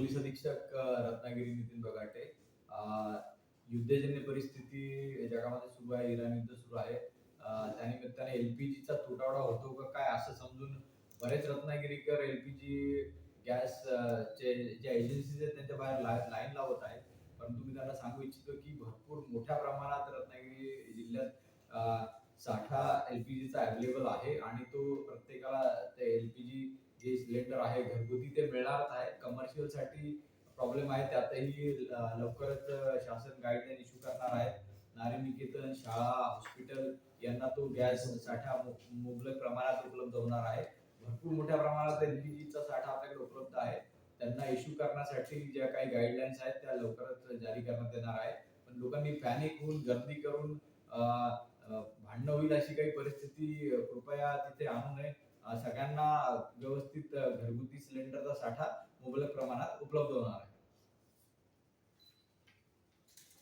Police अधीक्षक रत्नागिरी नितीन बगाटे. युद्धजन्य परिस्थिती जगामध्ये सुरू आहे, इराण युद्ध सुरू आहे. त्यानिमित्ताने एलपीजीचा तुटवडा होतो का काय असं समजून बरेच रत्नागिरीकर एलपीजी गॅस चे ज्या एजन्सीज आहेत त्यांच्या बाहेर लाईन लावत आहेत. परंतु मी त्यांना सांगू इच्छितो की भरपूर मोठ्या प्रमाणात रत्नागिरी जिल्ह्यात साठा एलपीजीचा अवेलेबल आहे आणि तो प्रत्येकाला ते एलपीजी जे सिलेंडर आहे घरगुती ते मिळणार आहे. कमर्शियल साठी प्रॉब्लेम आहे, त्यातही लवकरच शासन गाईडलाईन इश्यू करणार आहे. नारी निकेतन, शाळा, हॉस्पिटल यांना तो गॅस साठा मुबलक प्रमाणात उपलब्ध होणार आहे. भरपूर मोठ्या प्रमाणात एलपीजीचा साठा आपल्याकडे उपलब्ध आहे. त्यांना इश्यू करण्यासाठी ज्या काही गाईडलाईन्स आहेत त्या लवकरच जारी करण्यात येणार आहे. पण लोकांनी पॅनिक होऊन गर्दी करून भांडणं होईल अशी काही परिस्थिती कृपया तिथे आणू नये. सगळ्यांना व्यवस्थित घरगुती सिलेंडरचा साठा मुबलक प्रमाणात उपलब्ध होणार आहे.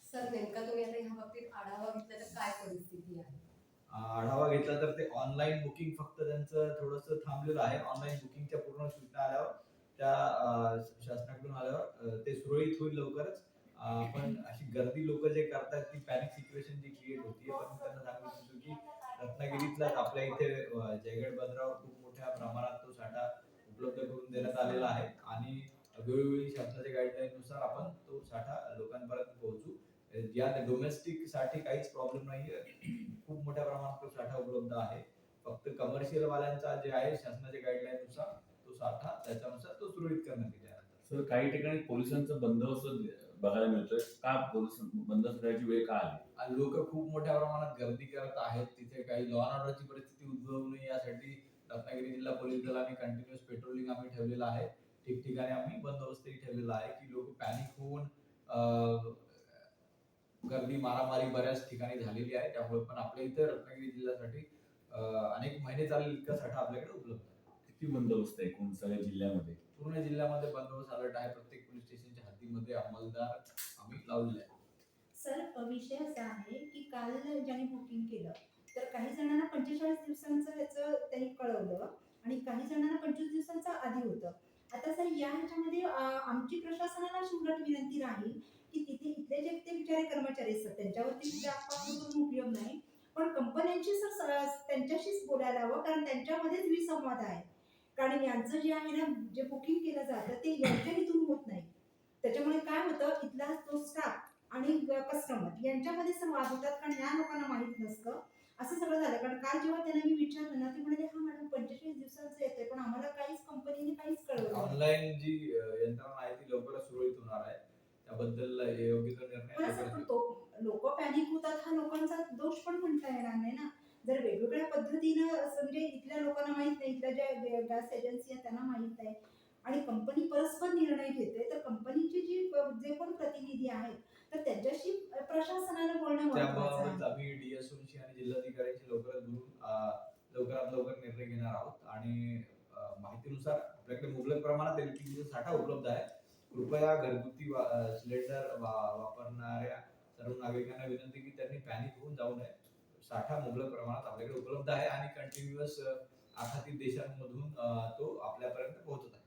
सर, नेमका तुम्ही आता ह्या बाबतीत आढावा घेतला तर काय परिस्थिती आहे? आढावा घेतला तर ते ऑनलाईन बुकिंग फक्त त्यांचं थोडंसं थांबलेलं आहे. ऑनलाईन बुकिंगच्या पूर्ण सूचना आल्यावर त्या शासनाकडून आल्यावर ते सुरळीत होईल लवकरच. पण अशी गर्दी लोक जे करतात ती पॅनिक सिच्युएशन जी क्रिएट होतीये. पण त्यांना सांगू इच्छितो की रत्नागिरीतलाच आपल्या इथे जयगड बंदरावर खूप मोठ्या प्रमाणात तो साठा उपलब्ध करून देण्यात आलेला आहे आणि वेळोवेळी शासनाच्या गाईडलाईननुसार आपण तो साठा लोकांपर्यंत पोहोचू. या डोमेस्टिक साठी काहीच प्रॉब्लेम नाहीये. खूप मोठ्या प्रमाणात तो साठा उपलब्ध आहे. फक्त कमर्शियल वाल्यांचा जे आहे शासनाच्या गाईडलाईननुसार तो साठा त्याच्यानुसार तो सुरळीत करण्यात येईल. सर, काही ठिकाणी पोलिसांचा बंदोबस्त बघायला मिळतोय. का पोलीस बंदोबस्त करायची वेळ का आली? लोक खूप मोठ्या प्रमाणात गर्दी करत आहेत. तिथे काही लॉ अँड ऑर्डरची परिस्थिती उद्भवू नये यासाठी रत्नागिरी जिल्हा पोलीस दलाने कंटिन्युअस पेट्रोलिंग आम्ही ठेवलेलं आहे. ठिकठिकाणी आम्ही बंदोबस्तही ठेवलेला आहे की लोक पॅनिक होऊन गर्दी मारामारी बऱ्याच ठिकाणी झालेली आहे. त्यामुळे पण आपल्या इथे रत्नागिरी जिल्ह्यासाठी अनेक महिने चालेल इतका साठा आपल्याकडे उपलब्ध आहे. किती बंदोबस्त आहे एकूण सगळ्या जिल्ह्यामध्ये? पूर्ण जिल्ह्यामध्ये बंदोबस्त अलर्ट आहे. प्रत्येक पोलीस स्टेशनच्या हद्दीमध्ये अंमलदार आम्ही लावलेले आहे. सर, विषय असा आहे की काल ज्यांनी बुकिंग केलं तर काही जणांना 45 दिवसांचं याचं त्यांनी कळवलं आणि काही जणांना 25 दिवसांचं आधी होतं. आता सर या ह्याच्यामध्ये आमची प्रशासनाला उलट विनंती राहील की तिथे इथले जे ते बिचारे कर्मचारी असतात त्यांच्यावरती करून उपयोग नाही, पण कंपन्यांची सर त्यांच्याशीच बोलायला हवं, कारण त्यांच्यामध्येच विसंवाद आहे. कारण यांचं जे आहे ना, जे बुकिंग केलं जातं ते यांच्या इथून होत नाही. त्याच्यामुळे काय होतं, इथला तो स्टाफ आणि कस्टमर यांच्यामध्ये संवाद होतात, कारण या लोकांना माहित नसतं. असं सगळं झालं. कारण काल जेव्हा त्यांना मी विचारलं ना, ते म्हणाले हा मॅडम 45 दिवसांचं येतंय, पण आम्हाला काहीच कंपनीने काहीच कळवलं नाही. ऑनलाईन जी यंत्रणा आहे ती लवकरच सुरळीत होणार आहे. त्याबद्दल योग्य तो निर्णय लोक पॅनिक होतात, हा लोकांचा दोष पण म्हणता येणार नाही ना. जर वेगवेगळ्या पद्धतीनं म्हणजे इथल्या लोकांना माहित नाही, इथल्या ज्या गॅस एजन्सी आहेत त्यांना माहित आहे आणि कंपनी परस्पर निर्णय घेते, तर कंपनीचे जे पण प्रतिनिधी आहेत तर त्यांच्याशी प्रशासनाने बोलणं महत्त्वाचं आहे. आम्ही डीएसओशी आणि जिल्हाधिकाऱ्यांशी लवकरच बोलून लवकरात लवकर निर्णय घेणार आहोत आणि माहितीनुसार आपल्याकडे मुबलक प्रमाणात एलपीजीचा साठा उपलब्ध आहे. कृपया घरगुती सिलेंडर वापरणाऱ्या सर्व नागरिकांना विनंती की त्यांनी पॅनिक होऊन जाऊ नये. साठा मुबलक प्रमाणात आपल्याकडे उपलब्ध आहे आणि कंटिन्युअस 8 देशांमधून तो आपल्यापर्यंत पोहोचत आहे.